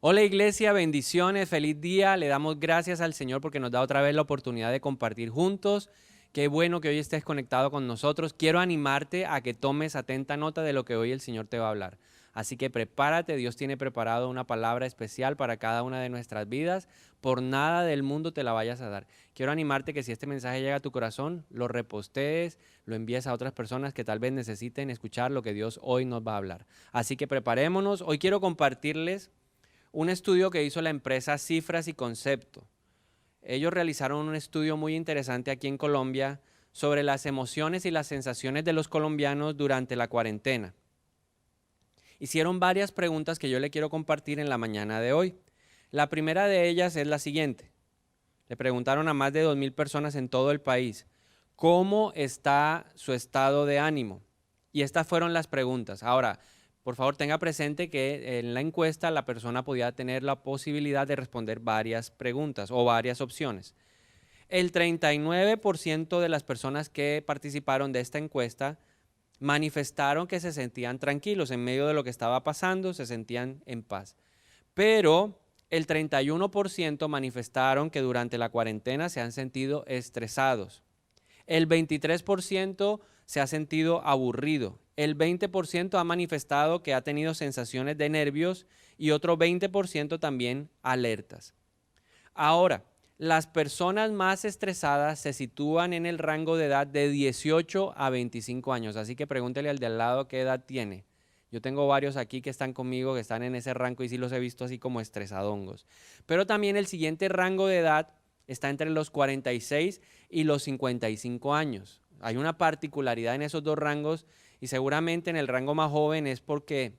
Hola iglesia, bendiciones, feliz día. Le damos gracias al Señor porque nos da otra vez la oportunidad de compartir juntos. Qué bueno que hoy estés conectado con nosotros. Quiero animarte a que tomes atenta nota de lo que hoy el Señor te va a hablar. Así que prepárate, Dios tiene preparado una palabra especial para cada una de nuestras vidas. Por nada del mundo te la vayas a dar. Quiero animarte que si este mensaje llega a tu corazón, lo repostees, lo envíes a otras personas que tal vez necesiten escuchar lo que Dios hoy nos va a hablar. Así que preparémonos. Hoy quiero compartirles un estudio que hizo la empresa Cifras y Concepto. Ellos realizaron un estudio muy interesante aquí en Colombia sobre las emociones y las sensaciones de los colombianos durante la cuarentena. Hicieron varias preguntas que yo le quiero compartir en la mañana de hoy. La primera de ellas es la siguiente. Le preguntaron a más de 2,000 personas en todo el país, ¿cómo está su estado de ánimo? Y estas fueron las preguntas. Ahora, por favor, tenga presente que en la encuesta la persona podía tener la posibilidad de responder varias preguntas o varias opciones. El 39% de las personas que participaron de esta encuesta manifestaron que se sentían tranquilos en medio de lo que estaba pasando, se sentían en paz. Pero el 31% manifestaron que durante la cuarentena se han sentido estresados. El 23% se ha sentido aburrido. El 20% ha manifestado que ha tenido sensaciones de nervios y otro 20% también alertas. Ahora, las personas más estresadas se sitúan en el rango de edad de 18 a 25 años. Así que pregúntele al de al lado qué edad tiene. Yo tengo varios aquí que están conmigo, que están en ese rango y sí los he visto así como estresadongos. Pero también el siguiente rango de edad está entre los 46 y los 55 años. Hay una particularidad en esos dos rangos y seguramente en el rango más joven es porque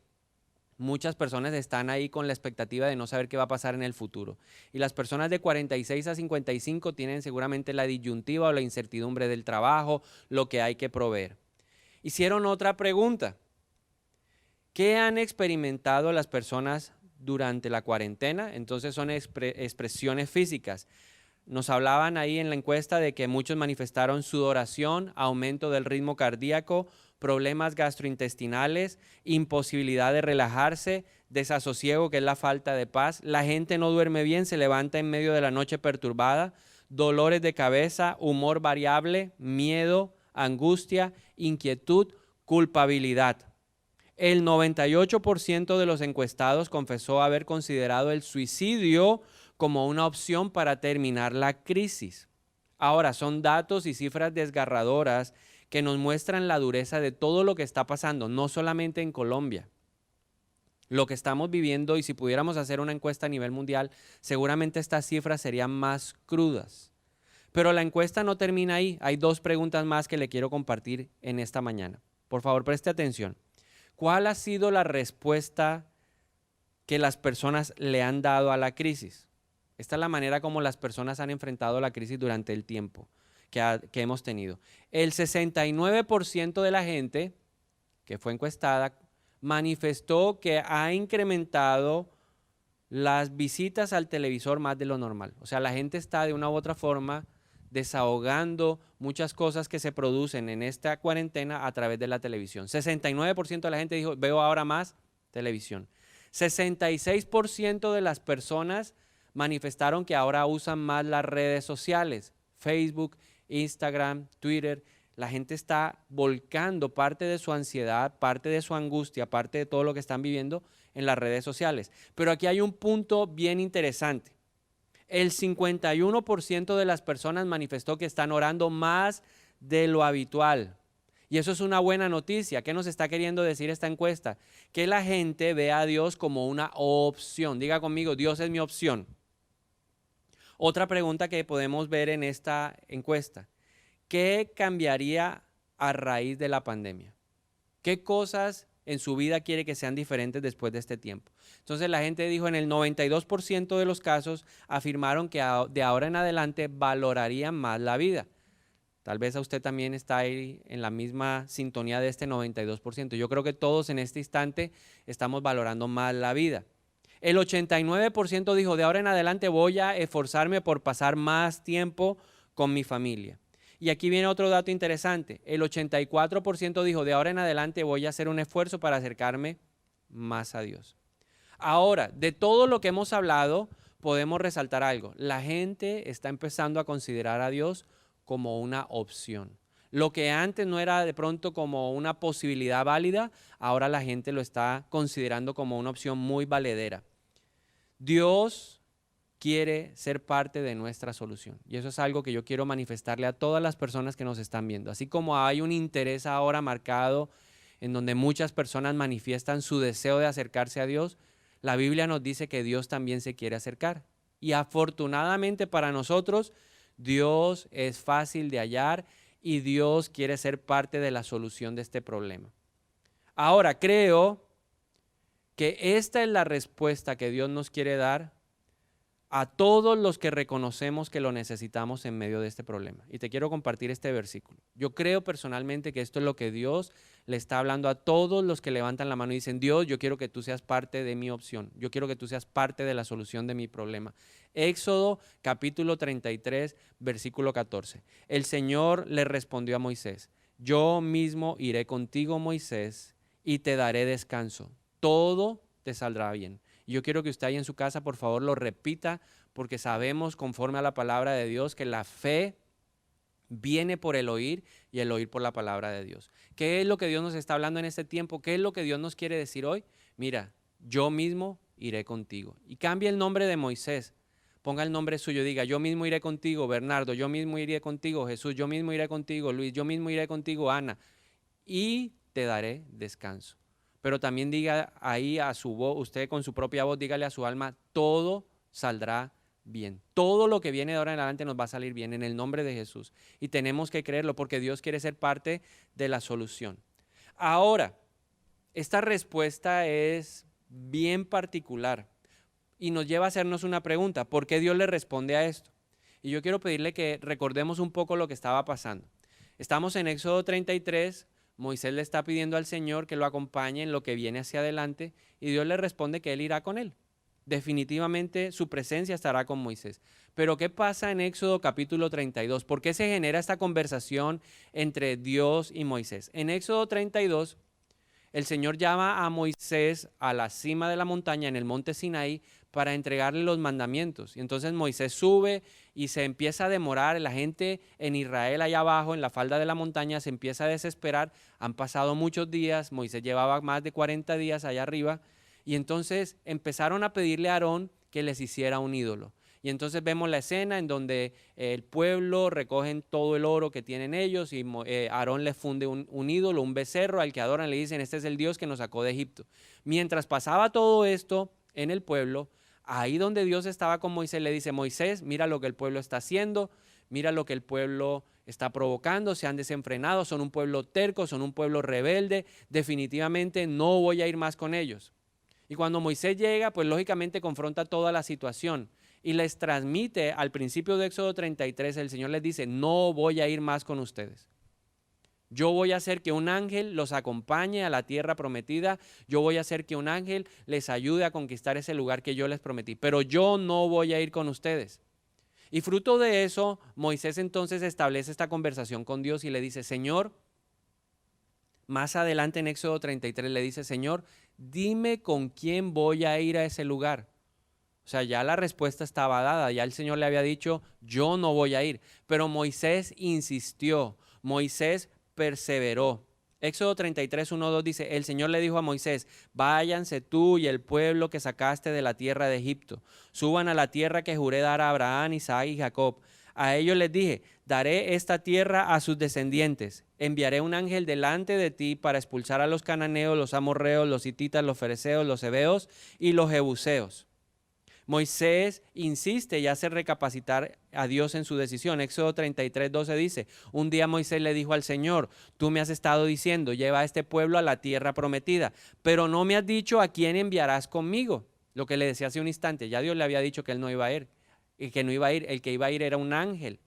muchas personas están ahí con la expectativa de no saber qué va a pasar en el futuro. Y las personas de 46 a 55 tienen seguramente la disyuntiva o la incertidumbre del trabajo, lo que hay que proveer. Hicieron otra pregunta. ¿Qué han experimentado las personas durante la cuarentena? Entonces son expresiones físicas. Nos hablaban ahí en la encuesta de que muchos manifestaron sudoración, aumento del ritmo cardíaco, problemas gastrointestinales, imposibilidad de relajarse, desasosiego, que es la falta de paz. La gente no duerme bien, se levanta en medio de la noche perturbada, dolores de cabeza, humor variable, miedo, angustia, inquietud, culpabilidad. El 98% de los encuestados confesó haber considerado el suicidio como una opción para terminar la crisis. Ahora, son datos y cifras desgarradoras que nos muestran la dureza de todo lo que está pasando, no solamente en Colombia. Lo que estamos viviendo, y si pudiéramos hacer una encuesta a nivel mundial, seguramente estas cifras serían más crudas. Pero la encuesta no termina ahí. Hay dos preguntas más que le quiero compartir en esta mañana. Por favor, preste atención. ¿Cuál ha sido la respuesta que las personas le han dado a la crisis? Esta es la manera como las personas han enfrentado la crisis durante el tiempo que hemos tenido. El 69% de la gente que fue encuestada manifestó que ha incrementado las visitas al televisor más de lo normal. O sea, la gente está de una u otra forma desahogando muchas cosas que se producen en esta cuarentena a través de la televisión. 69% de la gente dijo, veo ahora más televisión. 66% de las personas manifestaron que ahora usan más las redes sociales, Facebook, Instagram, Twitter. La gente está volcando parte de su ansiedad, parte de su angustia, parte de todo lo que están viviendo en las redes sociales. Pero aquí hay un punto bien interesante. El 51% de las personas manifestó que están orando más de lo habitual. Y eso es una buena noticia. ¿Qué nos está queriendo decir esta encuesta? Que la gente ve a Dios como una opción. Diga conmigo, Dios es mi opción. Otra pregunta que podemos ver en esta encuesta. ¿Qué cambiaría a raíz de la pandemia? ¿Qué cosas en su vida quiere que sean diferentes después de este tiempo? Entonces la gente dijo, en el 92% de los casos afirmaron que de ahora en adelante valorarían más la vida. Tal vez a usted también está ahí en la misma sintonía de este 92%. Yo creo que todos en este instante estamos valorando más la vida. El 89% dijo, de ahora en adelante voy a esforzarme por pasar más tiempo con mi familia. Y aquí viene otro dato interesante. El 84% dijo, de ahora en adelante voy a hacer un esfuerzo para acercarme más a Dios. Ahora, de todo lo que hemos hablado, podemos resaltar algo. La gente está empezando a considerar a Dios como una opción. Lo que antes no era de pronto como una posibilidad válida, ahora la gente lo está considerando como una opción muy valedera. Dios quiere ser parte de nuestra solución. Y eso es algo que yo quiero manifestarle a todas las personas que nos están viendo. Así como hay un interés ahora marcado en donde muchas personas manifiestan su deseo de acercarse a Dios, la Biblia nos dice que Dios también se quiere acercar. Y afortunadamente para nosotros, Dios es fácil de hallar y Dios quiere ser parte de la solución de este problema. Ahora, creo que esta es la respuesta que Dios nos quiere dar a todos los que reconocemos que lo necesitamos en medio de este problema. Y te quiero compartir este versículo. Yo creo personalmente que esto es lo que Dios le está hablando a todos los que levantan la mano y dicen: Dios, yo quiero que tú seas parte de mi opción. Yo quiero que tú seas parte de la solución de mi problema. Éxodo capítulo 33, versículo 14. El Señor le respondió a Moisés: yo mismo iré contigo, Moisés, y te daré descanso. Todo te saldrá bien. Y yo quiero que usted ahí en su casa, por favor, lo repita, porque sabemos, conforme a la palabra de Dios, que la fe viene por el oír y el oír por la palabra de Dios. ¿Qué es lo que Dios nos está hablando en este tiempo? ¿Qué es lo que Dios nos quiere decir hoy? Mira, yo mismo iré contigo. Y cambia el nombre de Moisés. Ponga el nombre suyo, diga: yo mismo iré contigo, Bernardo, yo mismo iré contigo, Jesús, yo mismo iré contigo, Luis, yo mismo iré contigo, Ana, y te daré descanso. Pero también diga ahí a su voz, usted con su propia voz, dígale a su alma: todo saldrá bien. Todo lo que viene de ahora en adelante nos va a salir bien en el nombre de Jesús. Y tenemos que creerlo porque Dios quiere ser parte de la solución. Ahora, esta respuesta es bien particular y nos lleva a hacernos una pregunta: ¿por qué Dios le responde a esto? Y yo quiero pedirle que recordemos un poco lo que estaba pasando. Estamos en Éxodo 33, Moisés le está pidiendo al Señor que lo acompañe en lo que viene hacia adelante y Dios le responde que él irá con él. Definitivamente su presencia estará con Moisés. Pero ¿qué pasa en Éxodo capítulo 32? ¿Por qué se genera esta conversación entre Dios y Moisés? En Éxodo 32, el Señor llama a Moisés a la cima de la montaña, en el monte Sinaí, para entregarle los mandamientos. Y entonces Moisés sube y se empieza a demorar. La gente en Israel allá abajo, en la falda de la montaña, se empieza a desesperar. Han pasado muchos días, Moisés llevaba más de 40 días allá arriba. Y entonces empezaron a pedirle a Aarón que les hiciera un ídolo. Y entonces vemos la escena en donde el pueblo recogen todo el oro que tienen ellos y Aarón les funde un ídolo, un becerro al que adoran, le dicen: este es el Dios que nos sacó de Egipto. Mientras pasaba todo esto en el pueblo, ahí donde Dios estaba con Moisés, le dice: Moisés, mira lo que el pueblo está haciendo, mira lo que el pueblo está provocando, se han desenfrenado, son un pueblo terco, son un pueblo rebelde, definitivamente no voy a ir más con ellos. Y cuando Moisés llega, pues lógicamente confronta toda la situación y les transmite al principio de Éxodo 33, el Señor les dice: no voy a ir más con ustedes. Yo voy a hacer que un ángel los acompañe a la tierra prometida. Yo voy a hacer que un ángel les ayude a conquistar ese lugar que yo les prometí. Pero yo no voy a ir con ustedes. Y fruto de eso, Moisés entonces establece esta conversación con Dios y le dice: Señor, más adelante en Éxodo 33 le dice: Señor, dime con quién voy a ir a ese lugar. O sea, ya la respuesta estaba dada, ya el Señor le había dicho: yo no voy a ir. Pero Moisés insistió, Moisés perseveró. Éxodo 33, 1, 2 dice: el Señor le dijo a Moisés: váyanse tú y el pueblo que sacaste de la tierra de Egipto, suban a la tierra que juré dar a Abraham, Isaac y Jacob. A ellos les dije: daré esta tierra a sus descendientes. Enviaré un ángel delante de ti para expulsar a los cananeos, los amorreos, los hititas, los fereceos, los heveos y los jebuseos. Moisés insiste y hace recapacitar a Dios en su decisión. Éxodo 33, 12 dice: un día Moisés le dijo al Señor: tú me has estado diciendo, lleva a este pueblo a la tierra prometida, pero no me has dicho a quién enviarás conmigo. Lo que le decía hace un instante, ya Dios le había dicho que él no iba a ir, y que no iba a ir, el que iba a ir era un ángel.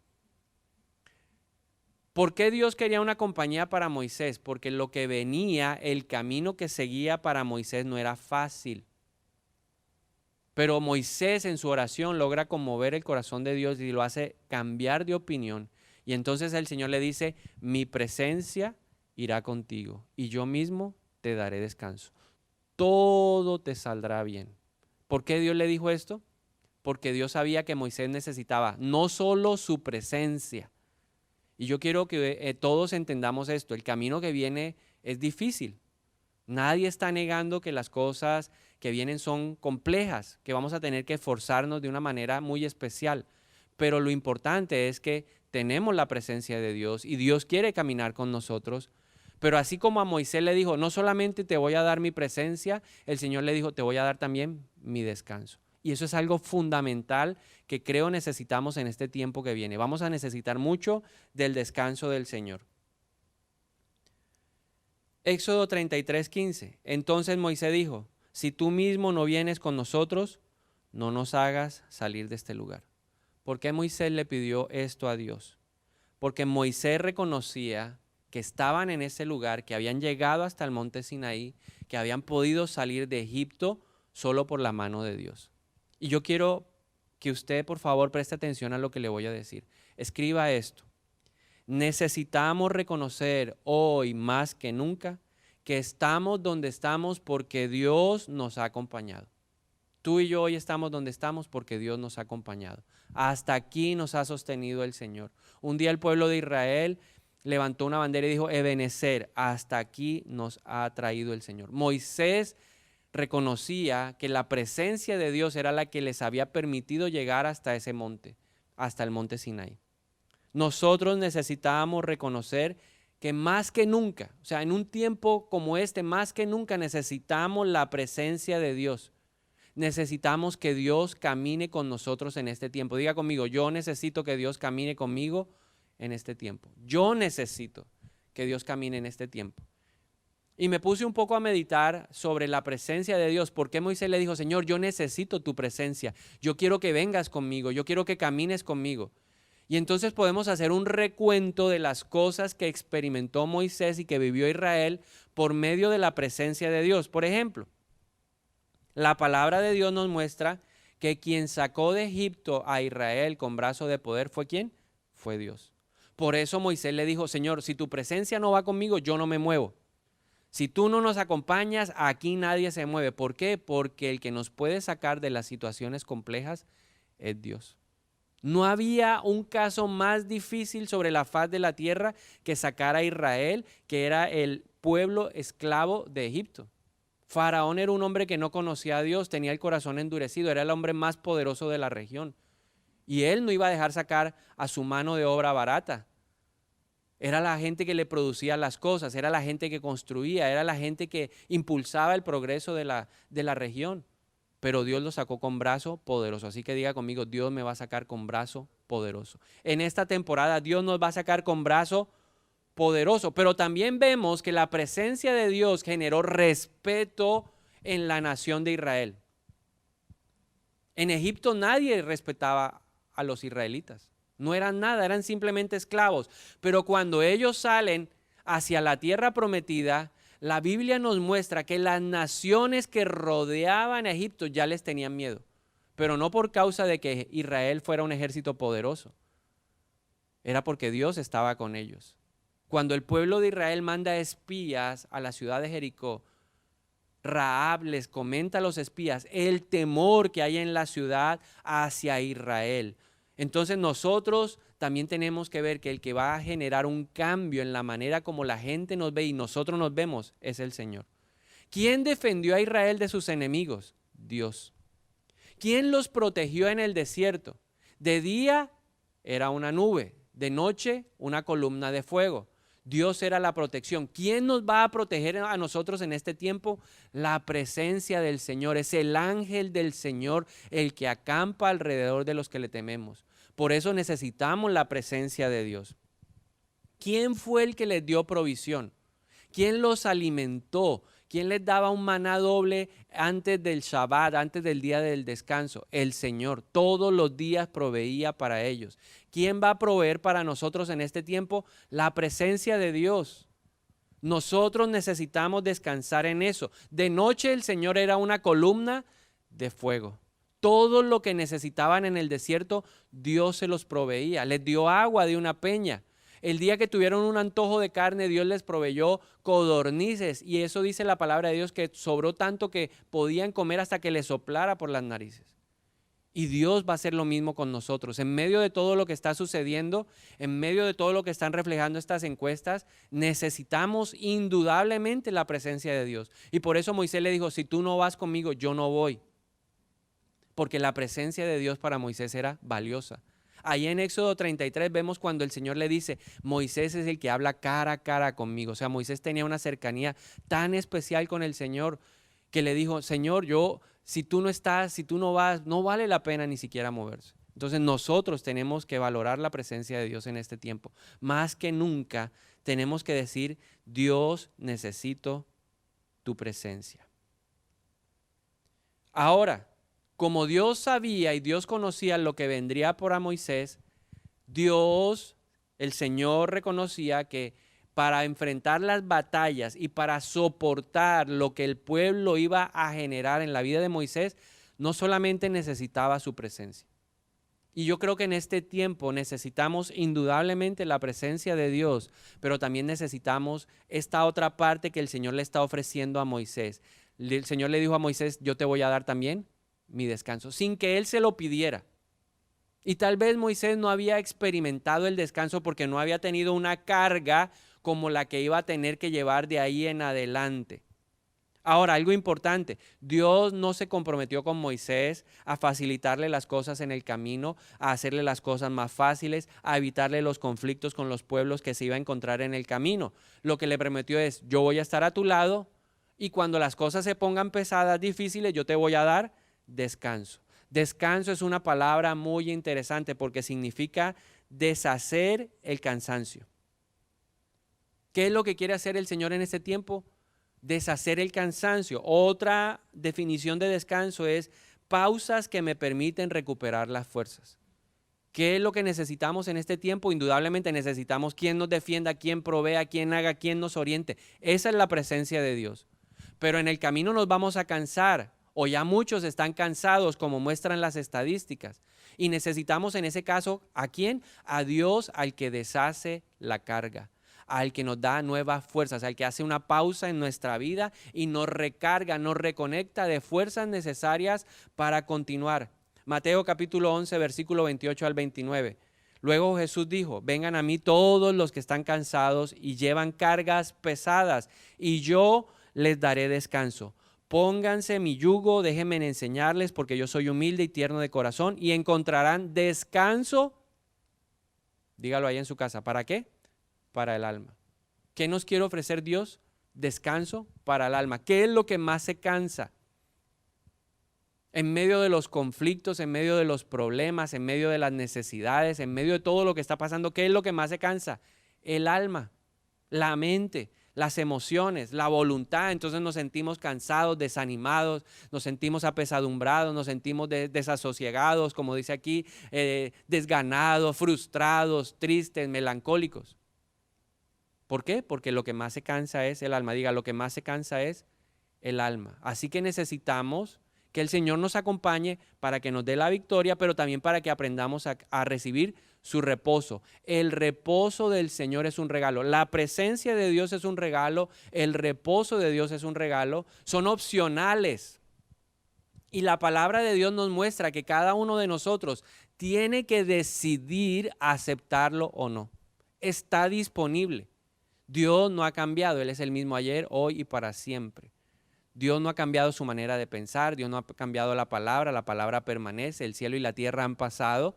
¿Por qué Dios quería una compañía para Moisés? Porque lo que venía, el camino que seguía para Moisés no era fácil. Pero Moisés en su oración logra conmover el corazón de Dios y lo hace cambiar de opinión. Y entonces el Señor le dice: mi presencia irá contigo y yo mismo te daré descanso. Todo te saldrá bien. ¿Por qué Dios le dijo esto? Porque Dios sabía que Moisés necesitaba no solo su presencia. Y yo quiero que todos entendamos esto. El camino que viene es difícil. Nadie está negando que las cosas que vienen son complejas, que vamos a tener que esforzarnos de una manera muy especial. Pero lo importante es que tenemos la presencia de Dios y Dios quiere caminar con nosotros. Pero así como a Moisés le dijo, no solamente te voy a dar mi presencia, el Señor le dijo, te voy a dar también mi descanso. Y eso es algo fundamental que creo necesitamos en este tiempo que viene. Vamos a necesitar mucho del descanso del Señor. Éxodo 33:15. Entonces Moisés dijo, si tú mismo no vienes con nosotros, no nos hagas salir de este lugar. ¿Por qué Moisés le pidió esto a Dios? Porque Moisés reconocía que estaban en ese lugar, que habían llegado hasta el monte Sinaí, que habían podido salir de Egipto solo por la mano de Dios. Y yo quiero que usted, por favor, preste atención a lo que le voy a decir. Escriba esto. Necesitamos reconocer hoy más que nunca que estamos donde estamos porque Dios nos ha acompañado. Tú y yo hoy estamos donde estamos porque Dios nos ha acompañado. Hasta aquí nos ha sostenido el Señor. Un día el pueblo de Israel levantó una bandera y dijo, Ebenezer, hasta aquí nos ha traído el Señor. Moisés reconocía que la presencia de Dios era la que les había permitido llegar hasta ese monte, hasta el monte Sinaí. Nosotros necesitábamos reconocer que más que nunca, o sea, en un tiempo como este, más que nunca necesitamos la presencia de Dios. Necesitamos que Dios camine con nosotros en este tiempo. Diga conmigo, yo necesito que Dios camine conmigo en este tiempo. Yo necesito que Dios camine en este tiempo. Y me puse un poco a meditar sobre la presencia de Dios. ¿Por qué Moisés le dijo, Señor, yo necesito tu presencia? Yo quiero que vengas conmigo, yo quiero que camines conmigo. Y entonces podemos hacer un recuento de las cosas que experimentó Moisés y que vivió Israel por medio de la presencia de Dios. Por ejemplo, la palabra de Dios nos muestra que quien sacó de Egipto a Israel con brazo de poder fue ¿quién? Fue Dios. Por eso Moisés le dijo, Señor, si tu presencia no va conmigo, yo no me muevo. Si tú no nos acompañas, aquí nadie se mueve. ¿Por qué? Porque el que nos puede sacar de las situaciones complejas es Dios. No había un caso más difícil sobre la faz de la tierra que sacar a Israel, que era el pueblo esclavo de Egipto. Faraón era un hombre que no conocía a Dios, tenía el corazón endurecido, era el hombre más poderoso de la región. Y él no iba a dejar sacar a su mano de obra barata. Era la gente que le producía las cosas, era la gente que construía, era la gente que impulsaba el progreso de la región. Pero Dios lo sacó con brazo poderoso. Así que diga conmigo, Dios me va a sacar con brazo poderoso. En esta temporada Dios nos va a sacar con brazo poderoso. Pero también vemos que la presencia de Dios generó respeto en la nación de Israel. En Egipto nadie respetaba a los israelitas. No eran nada, eran simplemente esclavos. Pero cuando ellos salen hacia la tierra prometida, la Biblia nos muestra que las naciones que rodeaban a Egipto ya les tenían miedo, pero no por causa de que Israel fuera un ejército poderoso, era porque Dios estaba con ellos. Cuando el pueblo de Israel manda espías a la ciudad de Jericó, Rahab les comenta a los espías el temor que hay en la ciudad hacia Israel. Entonces nosotros también tenemos que ver que el que va a generar un cambio en la manera como la gente nos ve y nosotros nos vemos es el Señor. ¿Quién defendió a Israel de sus enemigos? Dios. ¿Quién los protegió en el desierto? De día era una nube, de noche una columna de fuego. Dios era la protección. ¿Quién nos va a proteger a nosotros en este tiempo? La presencia del Señor. Es el ángel del Señor el que acampa alrededor de los que le tememos. Por eso necesitamos la presencia de Dios. ¿Quién fue el que les dio provisión? ¿Quién los alimentó? ¿Quién les daba un maná doble antes del Shabbat, antes del día del descanso? El Señor. Todos los días proveía para ellos. ¿Quién va a proveer para nosotros en este tiempo? La presencia de Dios. Nosotros necesitamos descansar en eso. De noche el Señor era una columna de fuego. Todo lo que necesitaban en el desierto, Dios se los proveía. Les dio agua de una peña. El día que tuvieron un antojo de carne, Dios les proveyó codornices, y eso dice la palabra de Dios, que sobró tanto que podían comer hasta que les soplara por las narices. Y Dios va a hacer lo mismo con nosotros. En medio de todo lo que está sucediendo, en medio de todo lo que están reflejando estas encuestas, necesitamos indudablemente la presencia de Dios. Y por eso Moisés le dijo, si tú no vas conmigo, yo no voy. Porque la presencia de Dios para Moisés era valiosa. Ahí en Éxodo 33 vemos cuando el Señor le dice, Moisés es el que habla cara a cara conmigo. O sea, Moisés tenía una cercanía tan especial con el Señor que le dijo, Señor, si tú no estás, si tú no vas, no vale la pena ni siquiera moverse. Entonces nosotros tenemos que valorar la presencia de Dios en este tiempo. Más que nunca tenemos que decir, Dios, necesito tu presencia. Ahora, como Dios sabía y Dios conocía lo que vendría por Moisés, Dios, el Señor, reconocía que para enfrentar las batallas y para soportar lo que el pueblo iba a generar en la vida de Moisés, no solamente necesitaba su presencia. Y yo creo que en este tiempo necesitamos indudablemente la presencia de Dios, pero también necesitamos esta otra parte que el Señor le está ofreciendo a Moisés. El Señor le dijo a Moisés, yo te voy a dar también mi descanso, sin que él se lo pidiera. Y tal vez Moisés no había experimentado el descanso porque no había tenido una carga como la que iba a tener que llevar de ahí en adelante. Ahora, algo importante, Dios no se comprometió con Moisés a facilitarle las cosas en el camino, a hacerle las cosas más fáciles, a evitarle los conflictos con los pueblos que se iba a encontrar en el camino. Lo que le prometió es, yo voy a estar a tu lado y cuando las cosas se pongan pesadas, difíciles, yo te voy a dar descanso. Descanso es una palabra muy interesante porque significa deshacer el cansancio. ¿Qué es lo que quiere hacer el Señor en este tiempo? Deshacer el cansancio. Otra definición de descanso es pausas que me permiten recuperar las fuerzas. ¿Qué es lo que necesitamos en este tiempo? Indudablemente necesitamos quien nos defienda, quien provea, quien haga, quien nos oriente. Esa es la presencia de Dios. Pero en el camino nos vamos a cansar, o ya muchos están cansados, como muestran las estadísticas. Y necesitamos en ese caso, ¿a quién? A Dios, al que deshace la carga, al que nos da nuevas fuerzas, al que hace una pausa en nuestra vida y nos recarga, nos reconecta de fuerzas necesarias para continuar. Mateo capítulo 11, versículo 28 al 29. Luego Jesús dijo, vengan a mí todos los que están cansados y llevan cargas pesadas, y yo les daré descanso. Pónganse mi yugo, déjenme enseñarles, porque yo soy humilde y tierno de corazón, y encontrarán descanso. Dígalo ahí en su casa. ¿Para qué? Para el alma. ¿Qué nos quiere ofrecer Dios? Descanso para el alma. ¿Qué es lo que más se cansa? En medio de los conflictos, en medio de los problemas, en medio de las necesidades, en medio de todo lo que está pasando, ¿qué es lo que más se cansa? El alma, la mente, las emociones, la voluntad. Entonces nos sentimos cansados, desanimados, nos sentimos apesadumbrados, nos sentimos desasosiegados, como dice aquí, desganados, frustrados, tristes, melancólicos. ¿Por qué? Porque lo que más se cansa es el alma. Diga, lo que más se cansa es el alma. Así que necesitamos que el Señor nos acompañe para que nos dé la victoria, pero también para que aprendamos a recibir su reposo. El reposo del Señor es un regalo. La presencia de Dios es un regalo. El reposo de Dios es un regalo. Son opcionales. Y la palabra de Dios nos muestra que cada uno de nosotros tiene que decidir aceptarlo o no. Está disponible. Dios no ha cambiado. Él es el mismo ayer, hoy y para siempre. Dios no ha cambiado su manera de pensar, Dios no ha cambiado la palabra permanece, el cielo y la tierra han pasado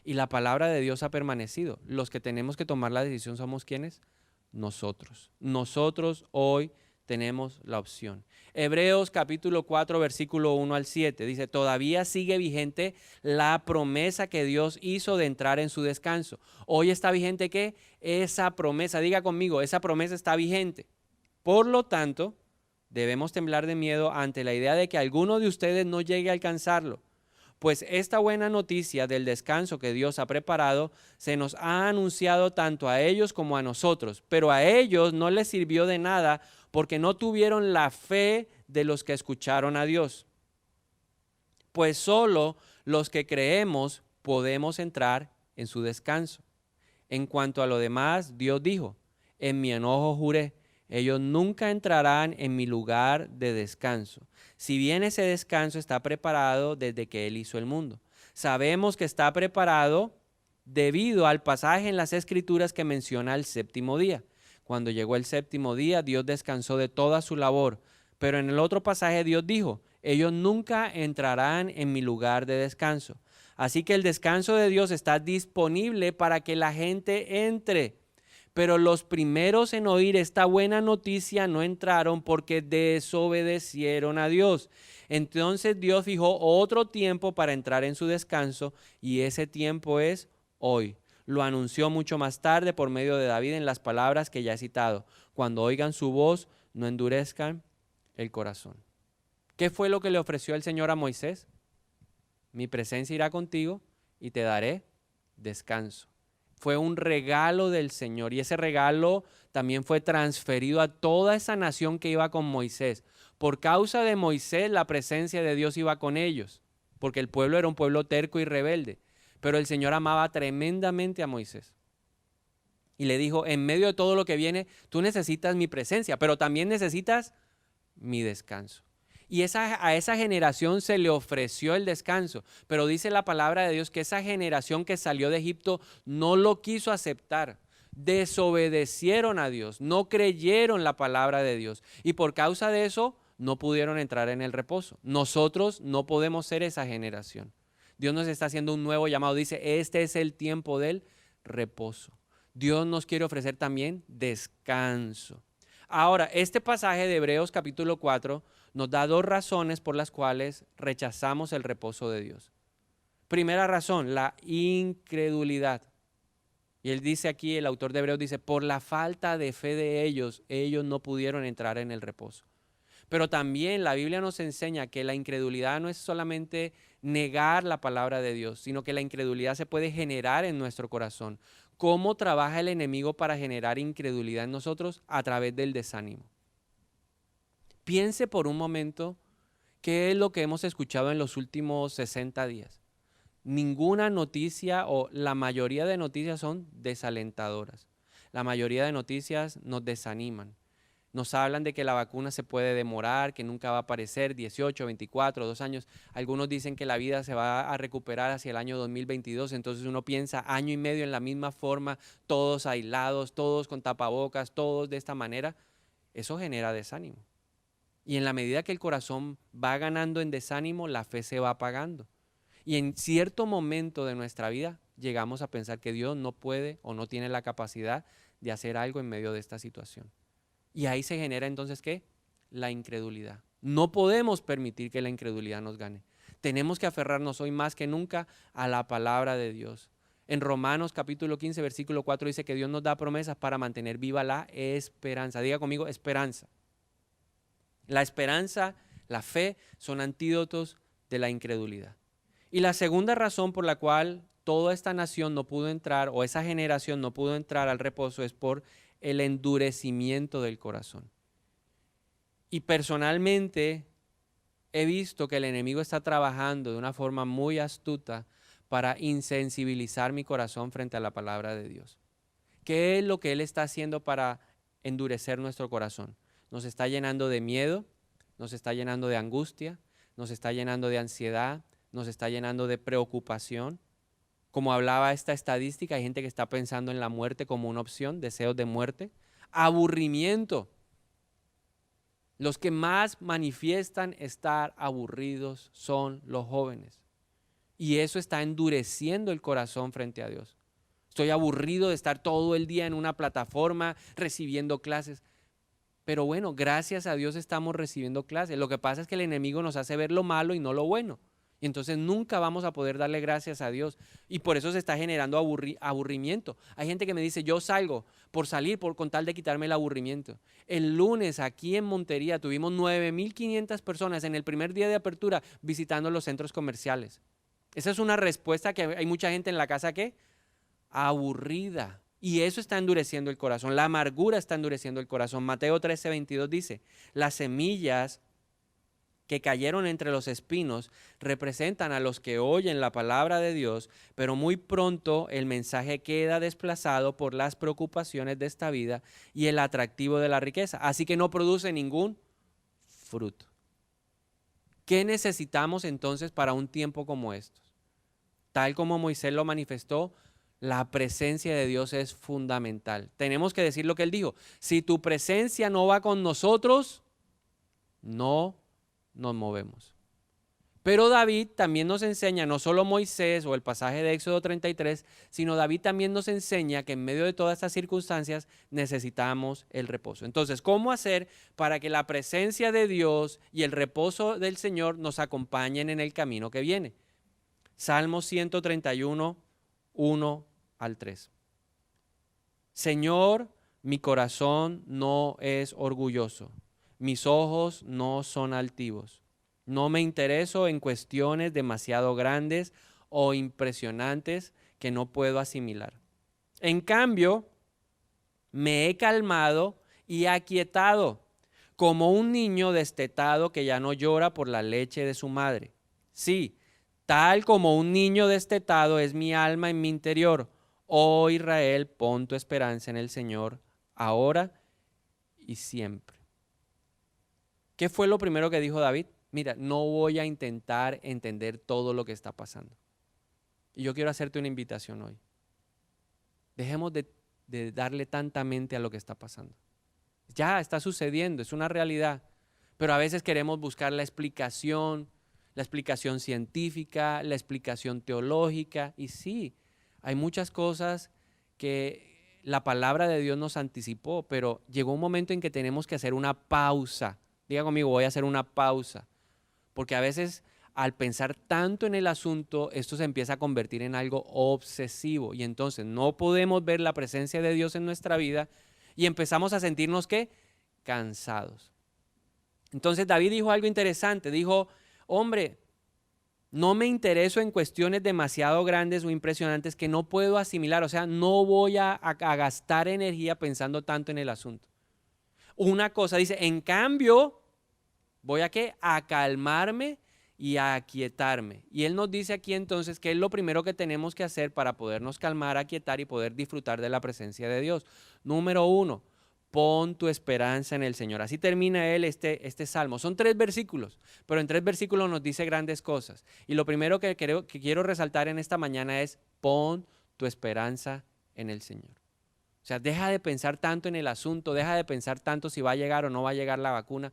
y la palabra de Dios ha permanecido. Los que tenemos que tomar la decisión somos ¿quiénes? Nosotros. Nosotros hoy tenemos la opción. Hebreos capítulo 4 versículo 1 al 7 dice, todavía sigue vigente la promesa que Dios hizo de entrar en su descanso. Hoy está vigente ¿qué? Esa promesa, diga conmigo, esa promesa está vigente. Por lo tanto, debemos temblar de miedo ante la idea de que alguno de ustedes no llegue a alcanzarlo, pues esta buena noticia del descanso que Dios ha preparado se nos ha anunciado tanto a ellos como a nosotros, pero a ellos no les sirvió de nada porque no tuvieron la fe de los que escucharon a Dios. Pues solo los que creemos podemos entrar en su descanso. En cuanto a lo demás, Dios dijo, en mi enojo juré, ellos nunca entrarán en mi lugar de descanso. Si bien ese descanso está preparado desde que Él hizo el mundo. Sabemos que está preparado debido al pasaje en las Escrituras que menciona el séptimo día. Cuando llegó el séptimo día, Dios descansó de toda su labor. Pero en el otro pasaje Dios dijo, ellos nunca entrarán en mi lugar de descanso. Así que el descanso de Dios está disponible para que la gente entre. Pero los primeros en oír esta buena noticia no entraron porque desobedecieron a Dios. Entonces Dios fijó otro tiempo para entrar en su descanso y ese tiempo es hoy. Lo anunció mucho más tarde por medio de David en las palabras que ya he citado. Cuando oigan su voz, no endurezcan el corazón. ¿Qué fue lo que le ofreció el Señor a Moisés? Mi presencia irá contigo y te daré descanso. Fue un regalo del Señor y ese regalo también fue transferido a toda esa nación que iba con Moisés. Por causa de Moisés, la presencia de Dios iba con ellos, porque el pueblo era un pueblo terco y rebelde. Pero el Señor amaba tremendamente a Moisés. Y le dijo, en medio de todo lo que viene, tú necesitas mi presencia, pero también necesitas mi descanso. Y a esa generación se le ofreció el descanso, pero dice la palabra de Dios que esa generación que salió de Egipto no lo quiso aceptar. Desobedecieron a Dios, no creyeron la palabra de Dios y por causa de eso no pudieron entrar en el reposo. Nosotros no podemos ser esa generación. Dios nos está haciendo un nuevo llamado, dice, este es el tiempo del reposo. Dios nos quiere ofrecer también descanso. Ahora, este pasaje de Hebreos capítulo 4 nos da dos razones por las cuales rechazamos el reposo de Dios. Primera razón, la incredulidad. Y él dice aquí, el autor de Hebreos dice, por la falta de fe de ellos no pudieron entrar en el reposo. Pero también la Biblia nos enseña que la incredulidad no es solamente negar la palabra de Dios, sino que la incredulidad se puede generar en nuestro corazón. ¿Cómo trabaja el enemigo para generar incredulidad en nosotros? A través del desánimo. Piense por un momento qué es lo que hemos escuchado en los últimos 60 días. Ninguna noticia o la mayoría de noticias son desalentadoras. La mayoría de noticias nos desaniman. Nos hablan de que la vacuna se puede demorar, que nunca va a aparecer, 18, 24, 2 años. Algunos dicen que la vida se va a recuperar hacia el año 2022, entonces uno piensa año y medio en la misma forma, todos aislados, todos con tapabocas, todos de esta manera. Eso genera desánimo. Y en la medida que el corazón va ganando en desánimo, la fe se va apagando. Y en cierto momento de nuestra vida llegamos a pensar que Dios no puede o no tiene la capacidad de hacer algo en medio de esta situación. Y ahí se genera entonces, ¿qué? La incredulidad. No podemos permitir que la incredulidad nos gane. Tenemos que aferrarnos hoy más que nunca a la palabra de Dios. En Romanos capítulo 15, versículo 4 dice que Dios nos da promesas para mantener viva la esperanza. Diga conmigo, esperanza. La esperanza, la fe son antídotos de la incredulidad. Y la segunda razón por la cual toda esta nación no pudo entrar o esa generación no pudo entrar al reposo es por el endurecimiento del corazón. Y personalmente he visto que el enemigo está trabajando de una forma muy astuta para insensibilizar mi corazón frente a la palabra de Dios. ¿Qué es lo que él está haciendo para endurecer nuestro corazón? Nos está llenando de miedo, nos está llenando de angustia, nos está llenando de ansiedad, nos está llenando de preocupación. Como hablaba esta estadística, hay gente que está pensando en la muerte como una opción, deseos de muerte. Aburrimiento. Los que más manifiestan estar aburridos son los jóvenes. Y eso está endureciendo el corazón frente a Dios. Estoy aburrido de estar todo el día en una plataforma recibiendo clases. Pero bueno, gracias a Dios estamos recibiendo clases. Lo que pasa es que el enemigo nos hace ver lo malo y no lo bueno. Y entonces nunca vamos a poder darle gracias a Dios. Y por eso se está generando aburrimiento. Hay gente que me dice, yo salgo por salir, con tal de quitarme el aburrimiento. El lunes aquí en Montería tuvimos 9,500 personas en el primer día de apertura visitando los centros comerciales. Esa es una respuesta que hay mucha gente en la casa que aburrida. Y eso está endureciendo el corazón. La amargura está endureciendo el corazón. Mateo 13:22 dice, las semillas que cayeron entre los espinos representan a los que oyen la palabra de Dios, pero muy pronto el mensaje queda desplazado por las preocupaciones de esta vida y el atractivo de la riqueza, así que no produce ningún fruto. ¿Qué necesitamos entonces para un tiempo como estos? Tal como Moisés lo manifestó, la presencia de Dios es fundamental. Tenemos que decir lo que él dijo: si tu presencia no va con nosotros, no nos movemos. Pero David también nos enseña, no solo Moisés o el pasaje de Éxodo 33, sino David también nos enseña que en medio de todas estas circunstancias necesitamos el reposo. Entonces, ¿cómo hacer para que la presencia de Dios y el reposo del Señor nos acompañen en el camino que viene? Salmo 131, 1 al 3. Señor, mi corazón no es orgulloso, mis ojos no son altivos. No me intereso en cuestiones demasiado grandes o impresionantes que no puedo asimilar. En cambio, me he calmado y aquietado, como un niño destetado que ya no llora por la leche de su madre. Sí, tal como un niño destetado es mi alma en mi interior. Oh Israel, pon tu esperanza en el Señor, ahora y siempre. ¿Qué fue lo primero que dijo David? Mira, no voy a intentar entender todo lo que está pasando. Y yo quiero hacerte una invitación hoy. Dejemos de darle tanta mente a lo que está pasando. Ya está sucediendo, es una realidad. Pero a veces queremos buscar la explicación científica, la explicación teológica. Y sí, hay muchas cosas que la palabra de Dios nos anticipó, pero llegó un momento en que tenemos que hacer una pausa. Diga conmigo, voy a hacer una pausa. Porque a veces al pensar tanto en el asunto, esto se empieza a convertir en algo obsesivo y entonces no podemos ver la presencia de Dios en nuestra vida y empezamos a sentirnos ¿qué? Cansados. Entonces David dijo algo interesante, dijo: hombre, no me intereso en cuestiones demasiado grandes o impresionantes que no puedo asimilar, o sea, no voy a gastar energía pensando tanto en el asunto. Una cosa dice, en cambio, voy a ¿qué? A calmarme y a aquietarme. Y él nos dice aquí entonces que es lo primero que tenemos que hacer para podernos calmar, aquietar y poder disfrutar de la presencia de Dios. Número 1, pon tu esperanza en el Señor. Así termina él este salmo. Son 3 versículos, pero en 3 versículos nos dice grandes cosas. Y lo primero que quiero resaltar en esta mañana es: pon tu esperanza en el Señor. O sea, deja de pensar tanto en el asunto, deja de pensar tanto si va a llegar o no va a llegar la vacuna.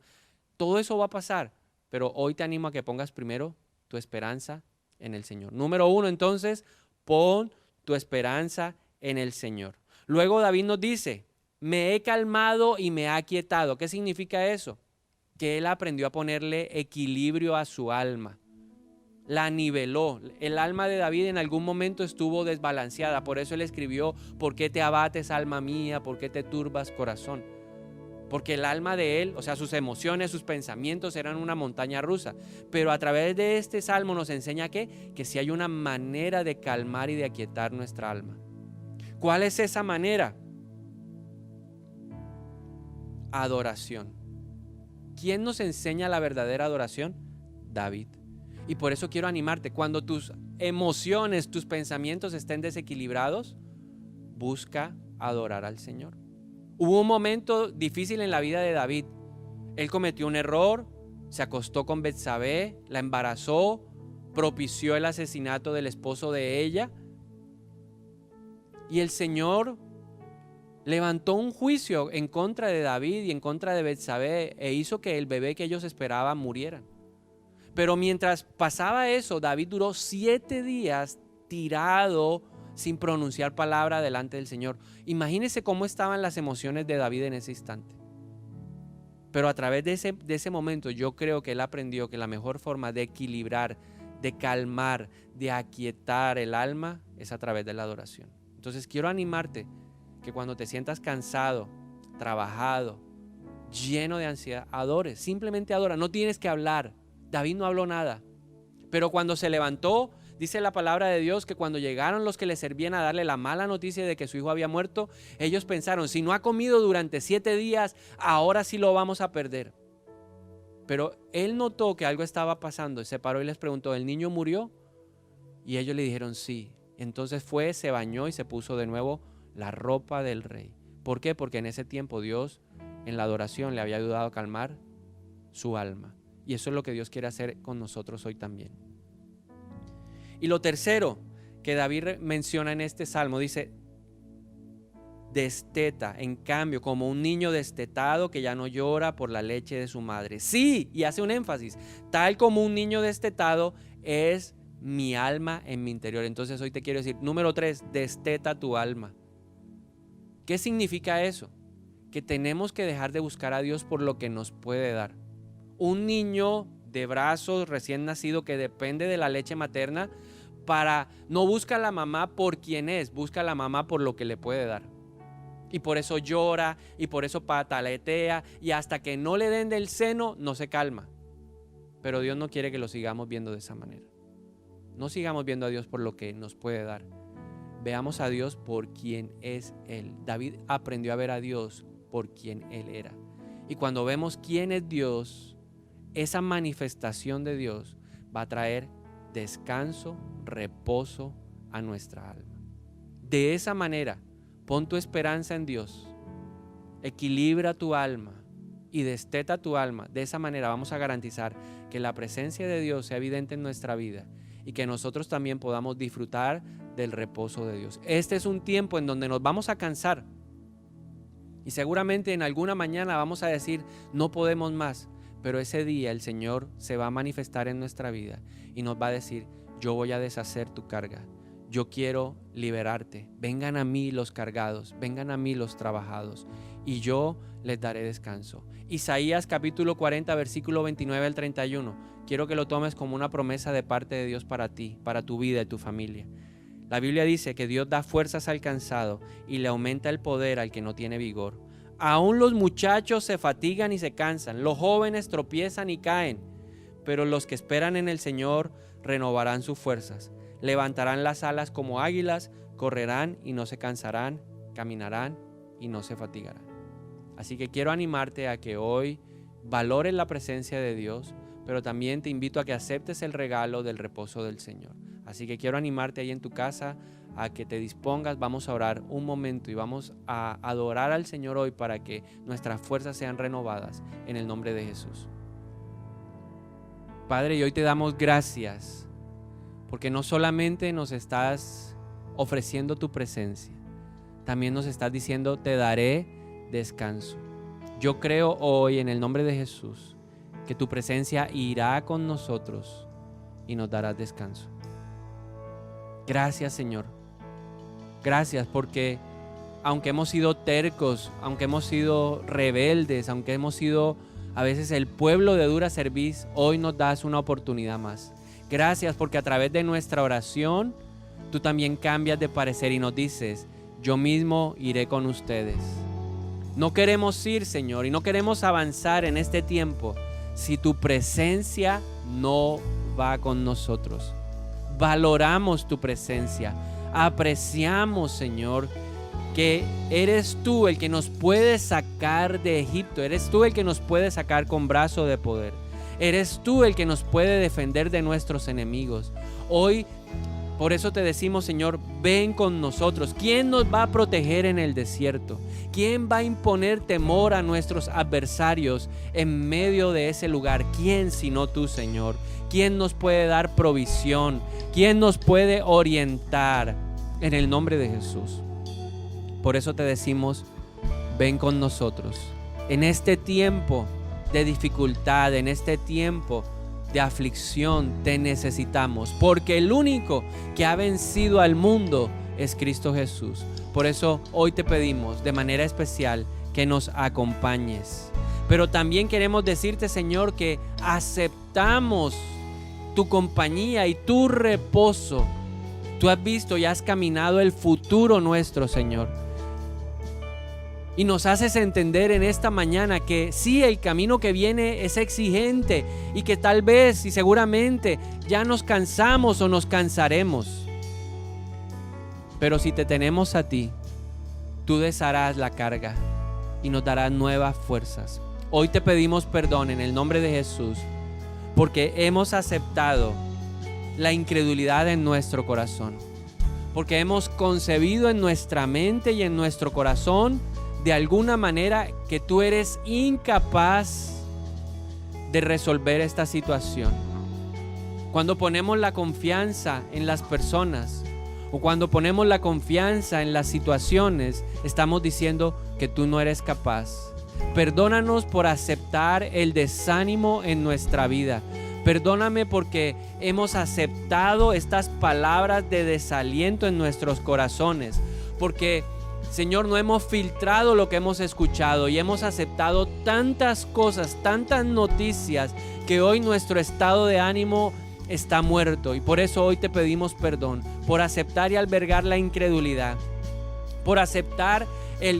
Todo eso va a pasar, pero hoy te animo a que pongas primero tu esperanza en el Señor. Número 1, entonces, pon tu esperanza en el Señor. Luego David nos dice: me he calmado y me he aquietado. ¿Qué significa eso? Que él aprendió a ponerle equilibrio a su alma. La niveló. El alma de David en algún momento estuvo desbalanceada. Por eso él escribió: ¿por qué te abates, alma mía? ¿Por qué te turbas, corazón? Porque el alma de él, o sea, sus emociones, sus pensamientos eran una montaña rusa. Pero a través de este salmo nos enseña que si hay una manera de calmar y de aquietar nuestra alma. ¿Cuál es esa manera? Adoración. ¿Quién nos enseña la verdadera adoración? David. Y por eso quiero animarte: cuando tus emociones, tus pensamientos estén desequilibrados, busca adorar al Señor. Hubo un momento difícil en la vida de David. Él cometió un error, se acostó con Betsabé, la embarazó, propició el asesinato del esposo de ella. Y el Señor levantó un juicio en contra de David y en contra de Betsabé e hizo que el bebé que ellos esperaban muriera. Pero mientras pasaba eso, David duró 7 días tirado sin pronunciar palabra delante del Señor. Imagínense cómo estaban las emociones de David en ese instante. Pero a través de ese momento yo creo que él aprendió que la mejor forma de equilibrar, de calmar, de aquietar el alma es a través de la adoración. Entonces quiero animarte que cuando te sientas cansado, trabajado, lleno de ansiedad, adores, simplemente adora, no tienes que hablar. David no habló nada, pero cuando se levantó, dice la palabra de Dios que cuando llegaron los que le servían a darle la mala noticia de que su hijo había muerto, ellos pensaron: si no ha comido durante 7 días, ahora sí lo vamos a perder. Pero él notó que algo estaba pasando, se paró y les preguntó, ¿el niño murió? Y ellos le dijeron sí. Entonces fue, se bañó y se puso de nuevo la ropa del rey. ¿Por qué? Porque en ese tiempo Dios en la adoración le había ayudado a calmar su alma. Y eso es lo que Dios quiere hacer con nosotros hoy también. Y lo tercero que David menciona en este salmo, dice, desteta, en cambio, como un niño destetado que ya no llora por la leche de su madre. Sí, y hace un énfasis, tal como un niño destetado es mi alma en mi interior. Entonces hoy te quiero decir, número 3, desteta tu alma. ¿Qué significa eso? Que tenemos que dejar de buscar a Dios por lo que nos puede dar. Un niño de brazos recién nacido que depende de la leche materna, no busca a la mamá por quien es, busca a la mamá por lo que le puede dar. Y por eso llora, y por eso pataletea, y hasta que no le den del seno, no se calma. Pero Dios no quiere que lo sigamos viendo de esa manera. No sigamos viendo a Dios por lo que nos puede dar. Veamos a Dios por quien es Él. David aprendió a ver a Dios por quien Él era. Y cuando vemos quién es Dios, esa manifestación de Dios va a traer descanso, reposo a nuestra alma. De esa manera, pon tu esperanza en Dios, equilibra tu alma y desteta tu alma. De esa manera vamos a garantizar que la presencia de Dios sea evidente en nuestra vida y que nosotros también podamos disfrutar del reposo de Dios. Este es un tiempo en donde nos vamos a cansar y seguramente en alguna mañana vamos a decir no podemos más, pero ese día el Señor se va a manifestar en nuestra vida y nos va a decir, yo voy a deshacer tu carga. Yo quiero liberarte. Vengan a mí los cargados, vengan a mí los trabajados, y yo les daré descanso. Isaías capítulo 40, versículo 29 al 31. Quiero que lo tomes como una promesa de parte de Dios para ti, para tu vida y tu familia. La Biblia dice que Dios da fuerzas al cansado y le aumenta el poder al que no tiene vigor. Aún los muchachos se fatigan y se cansan, los jóvenes tropiezan y caen, pero los que esperan en el Señor renovarán sus fuerzas. Levantarán las alas como águilas, correrán y no se cansarán, caminarán y no se fatigarán. Así que quiero animarte a que hoy valores la presencia de Dios, pero también te invito a que aceptes el regalo del reposo del Señor. Así que quiero animarte ahí en tu casa a que te dispongas, vamos a orar un momento y vamos a adorar al Señor hoy para que nuestras fuerzas sean renovadas en el nombre de Jesús. Padre, y hoy te damos gracias porque no solamente nos estás ofreciendo tu presencia, también nos estás diciendo te daré descanso. Yo creo hoy en el nombre de Jesús que tu presencia irá con nosotros y nos darás descanso. Gracias, Señor. Gracias porque aunque hemos sido tercos, aunque hemos sido rebeldes, aunque hemos sido a veces el pueblo de dura cerviz, hoy nos das una oportunidad más. Gracias porque a través de nuestra oración tú también cambias de parecer y nos dices, yo mismo iré con ustedes. No queremos ir, Señor, y no queremos avanzar en este tiempo si tu presencia no va con nosotros. Valoramos tu presencia, apreciamos, Señor, que eres tú el que nos puede sacar de Egipto, eres tú el que nos puede sacar con brazo de poder, eres tú el que nos puede defender de nuestros enemigos. Hoy, por eso te decimos, Señor, ven con nosotros. ¿Quién nos va a proteger en el desierto? ¿Quién va a imponer temor a nuestros adversarios en medio de ese lugar? ¿Quién sino tú, Señor? ¿Quién nos puede dar provisión? ¿Quién nos puede orientar? En el nombre de Jesús. Por eso te decimos, ven con nosotros. En este tiempo de dificultad, en este tiempo de aflicción, te necesitamos. Porque el único que ha vencido al mundo es Cristo Jesús. Por eso hoy te pedimos de manera especial que nos acompañes. Pero también queremos decirte, Señor, que aceptamos tu compañía y tu reposo. Tú has visto y has caminado el futuro nuestro, Señor. Y nos haces entender en esta mañana que sí, el camino que viene es exigente y que tal vez y seguramente ya nos cansamos o nos cansaremos. Pero si te tenemos a ti, tú desharás la carga y nos darás nuevas fuerzas. Hoy te pedimos perdón en el nombre de Jesús, porque hemos aceptado la incredulidad en nuestro corazón, porque hemos concebido en nuestra mente y en nuestro corazón de alguna manera que tú eres incapaz de resolver esta situación. Cuando ponemos la confianza en las personas o cuando ponemos la confianza en las situaciones, estamos diciendo que tú no eres capaz. Perdónanos por aceptar el desánimo en nuestra vida. Perdóname porque hemos aceptado estas palabras de desaliento en nuestros corazones. Porque, Señor, no hemos filtrado lo que hemos escuchado y hemos aceptado tantas cosas, tantas noticias, que hoy nuestro estado de ánimo está muerto. Y por eso hoy te pedimos perdón por aceptar y albergar la incredulidad, por aceptar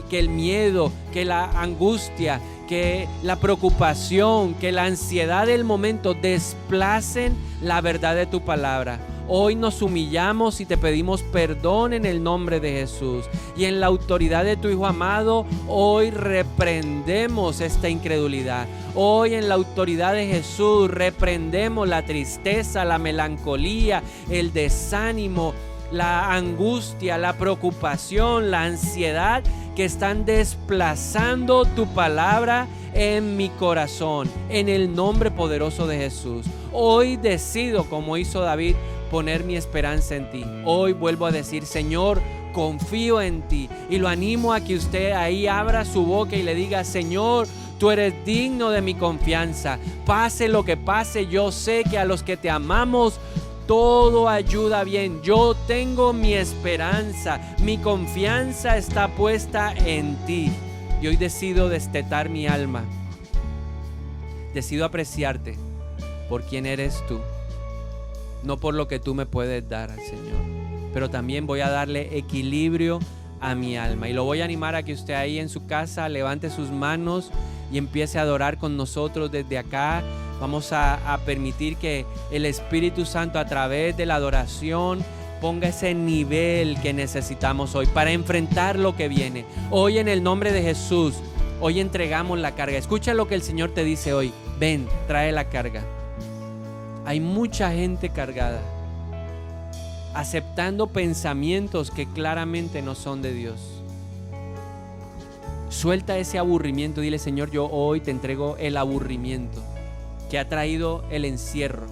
que el miedo, que la angustia, que la preocupación, que la ansiedad del momento desplacen la verdad de tu palabra. Hoy nos humillamos y te pedimos perdón en el nombre de Jesús. Y en la autoridad de tu Hijo amado, hoy reprendemos esta incredulidad. Hoy en la autoridad de Jesús reprendemos la tristeza, la melancolía, el desánimo, la angustia, la preocupación, la ansiedad que están desplazando tu palabra en mi corazón, en el nombre poderoso de Jesús. Hoy decido, como hizo David, poner mi esperanza en ti. Hoy vuelvo a decir, Señor, confío en ti, y lo animo a que usted ahí abra su boca y le diga, Señor, tú eres digno de mi confianza. Pase lo que pase, yo sé que a los que te amamos todo ayuda bien. Yo tengo mi esperanza, mi confianza está puesta en ti. Y hoy decido destetar mi alma. Decido apreciarte por quién eres tú, no por lo que tú me puedes dar, Señor. Pero también voy a darle equilibrio a mi alma. Y lo voy a animar a que usted ahí en su casa levante sus manos y empiece a adorar con nosotros desde acá. Vamos a permitir que el Espíritu Santo, a través de la adoración, ponga ese nivel que necesitamos hoy para enfrentar lo que viene. Hoy, en el nombre de Jesús, hoy entregamos la carga. Escucha lo que el Señor te dice hoy. Ven, trae la carga. Hay mucha gente cargada, aceptando pensamientos que claramente no son de Dios. Suelta ese aburrimiento. Dile, Señor, yo hoy te entrego el aburrimiento que ha traído el encierro.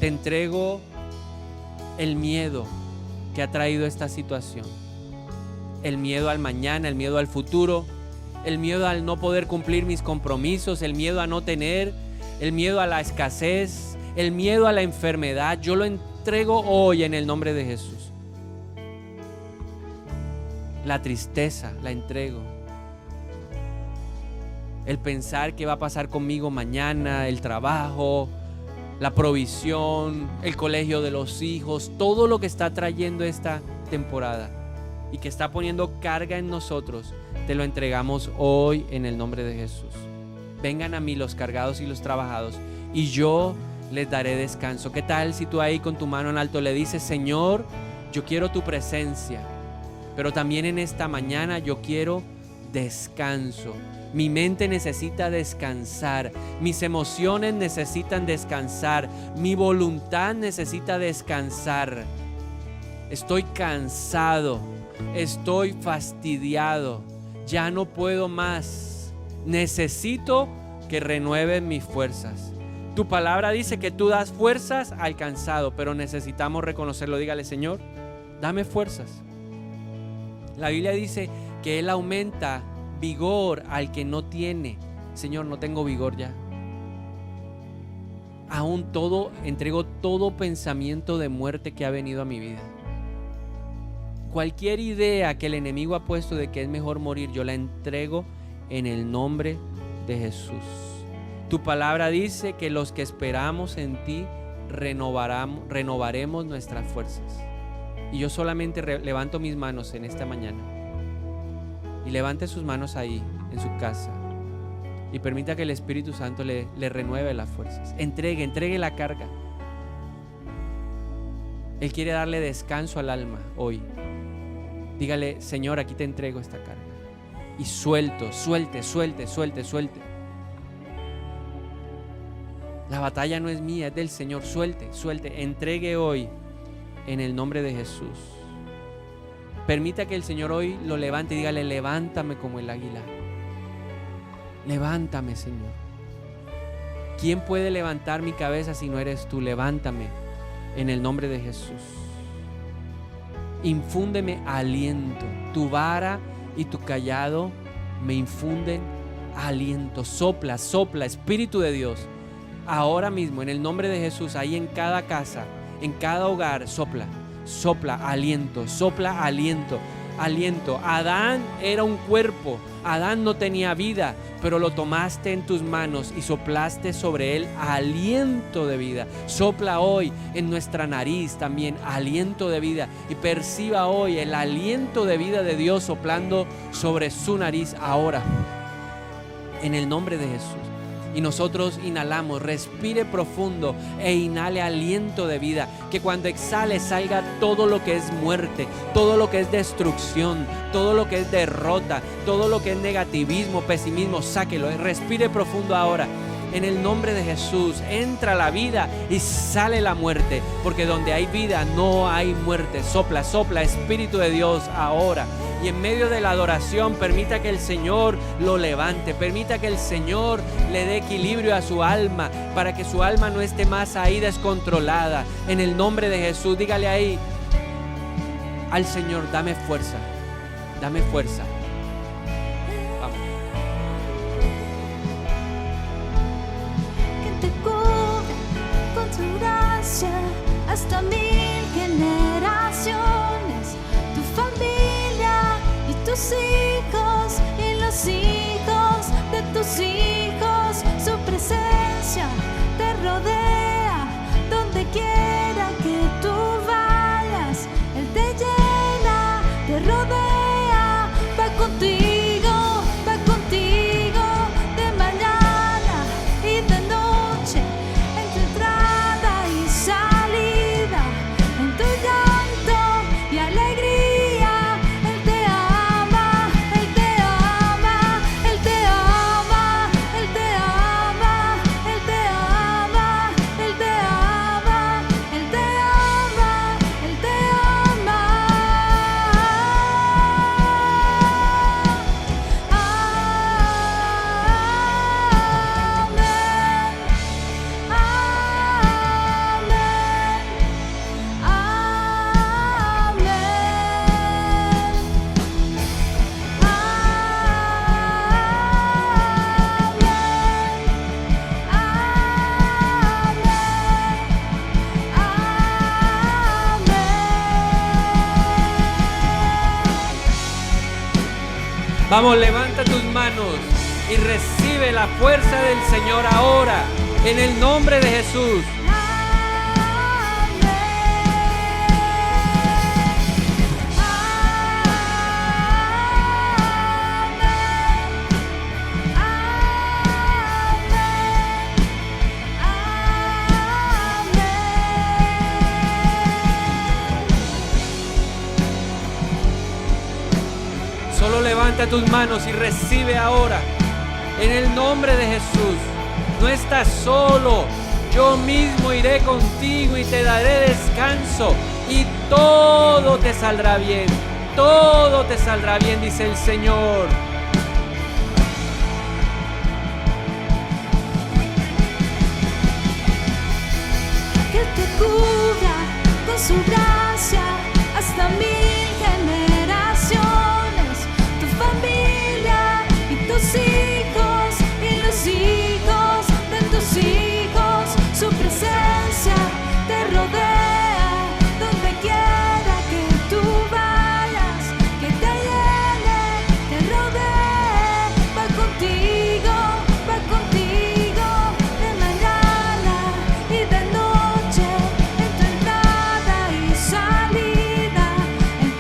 Te entrego el miedo que ha traído esta situación. El miedo al mañana, el miedo al futuro, el miedo al no poder cumplir mis compromisos, el miedo a no tener, el miedo a la escasez, el miedo a la enfermedad. Yo lo entrego hoy en el nombre de Jesús. La tristeza la entrego. El pensar qué va a pasar conmigo mañana, el trabajo, la provisión, el colegio de los hijos, todo lo que está trayendo esta temporada y que está poniendo carga en nosotros, te lo entregamos hoy en el nombre de Jesús. Vengan a mí los cargados y los trabajados, y yo les daré descanso. ¿Qué tal si tú ahí con tu mano en alto le dices, Señor, yo quiero tu presencia, pero también en esta mañana yo quiero descanso? Mi mente necesita descansar, mis emociones necesitan descansar, mi voluntad necesita descansar. Estoy cansado, estoy fastidiado, ya no puedo más. Necesito que renueves mis fuerzas. Tu palabra dice que tú das fuerzas al cansado, pero necesitamos reconocerlo. Dígale, Señor, dame fuerzas. La Biblia dice que Él aumenta vigor al que no tiene. Señor, no tengo vigor ya. Aún entrego todo pensamiento de muerte que ha venido a mi vida. Cualquier idea que el enemigo ha puesto de que es mejor morir, yo la entrego en el nombre de Jesús. Tu palabra dice que los que esperamos en ti renovaremos nuestras fuerzas. Y yo solamente levanto mis manos en esta mañana. Y levante sus manos ahí, en su casa. Y permita que el Espíritu Santo le renueve las fuerzas. Entregue la carga. Él quiere darle descanso al alma hoy. Dígale, Señor, aquí te entrego esta carga. y suelte. La batalla no es mía, es del Señor. Suelte. Entregue hoy en el nombre de Jesús. Permita que el Señor hoy lo levante y dígale: levántame como el águila. Levántame, Señor. ¿Quién puede levantar mi cabeza si no eres tú? Levántame en el nombre de Jesús. Infúndeme aliento. Tu vara y tu cayado me infunden aliento. Sopla, Espíritu de Dios. Ahora mismo, en el nombre de Jesús, ahí en cada casa, en cada hogar, sopla aliento. Adán era un cuerpo, Adán no tenía vida, pero lo tomaste en tus manos y soplaste sobre él aliento de vida. Sopla hoy en nuestra nariz también aliento de vida, y perciba hoy el aliento de vida de Dios soplando sobre su nariz ahora, en el nombre de Jesús. Y nosotros inhalamos, respire profundo e inhale aliento de vida. Que cuando exhale salga todo lo que es muerte, todo lo que es destrucción, todo lo que es derrota, todo lo que es negativismo, pesimismo, sáquelo. Respire profundo ahora. En el nombre de Jesús entra la vida y sale la muerte, porque donde hay vida no hay muerte. Sopla, Espíritu de Dios ahora. Y en medio de la adoración permita que el Señor lo levante, permita que el Señor le dé equilibrio a su alma, para que su alma no esté más ahí descontrolada. En el nombre de Jesús, dígale ahí al Señor: dame fuerza. Vamos. Que te cubre con tu gracia hasta 1000 generaciones, tu familia y tus hijos y los hijos de tus hijos. Su presencia te rodea donde quiera que tú vayas. Él te llena, te rodea, va contigo de mañana y de noche, en tu entrada y salida, en tu llanto y alegría. Él te ama, Él te ama, Él te ama, Él te ama, Él te ama, Él te ama, Él te ama, Él te ama. Vamos, levanta tus manos y recibe la fuerza del Señor ahora, en el nombre de Jesús. Solo levanta tus manos y recibe ahora, en el nombre de Jesús. No estás solo, yo mismo iré contigo y te daré descanso, y todo te saldrá bien, dice el Señor. Que te cubra con su gracia hasta 1000 generaciones, tu familia y tus hijos y los hijos de tus hijos. Su presencia te rodea donde quiera que tú vayas. Que te llene, te rodee, va contigo de mañana y de noche, en tu entrada y salida, en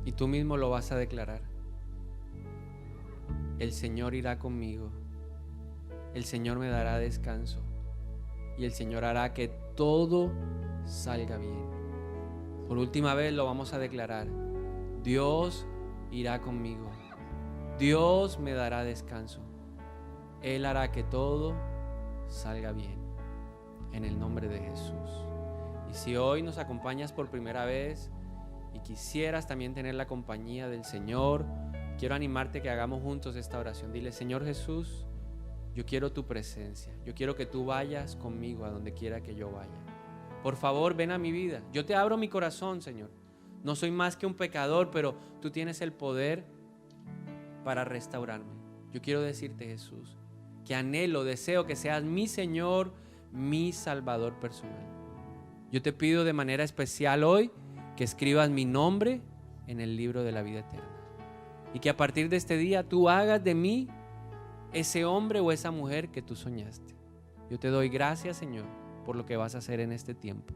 Y tú mismo lo vas a declarar. El Señor irá conmigo. El Señor me dará descanso. Y el Señor hará que todo salga bien. Por última vez lo vamos a declarar. Dios irá conmigo. Dios me dará descanso. Él hará que todo salga bien. En el nombre de Jesús. Y si hoy nos acompañas por primera vez y quisieras también tener la compañía del Señor, quiero animarte que hagamos juntos esta oración. Dile: Señor Jesús, yo quiero tu presencia. Yo quiero que tú vayas conmigo a donde quiera que yo vaya. Por favor, ven a mi vida. Yo te abro mi corazón, Señor. No soy más que un pecador, pero tú tienes el poder para restaurarme. Yo quiero decirte, Jesús, que anhelo, deseo que seas mi Señor, mi Salvador personal. Yo te pido de manera especial hoy que escribas mi nombre en el libro de la vida eterna. Y que a partir de este día tú hagas de mí ese hombre o esa mujer que tú soñaste. Yo te doy gracias, Señor, por lo que vas a hacer en este tiempo,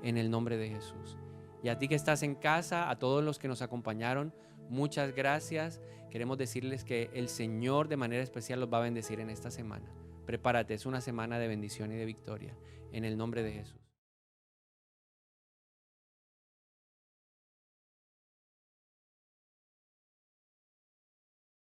en el nombre de Jesús. Y a ti que estás en casa, a todos los que nos acompañaron, muchas gracias. Queremos decirles que el Señor de manera especial los va a bendecir en esta semana. Prepárate, es una semana de bendición y de victoria, en el nombre de Jesús.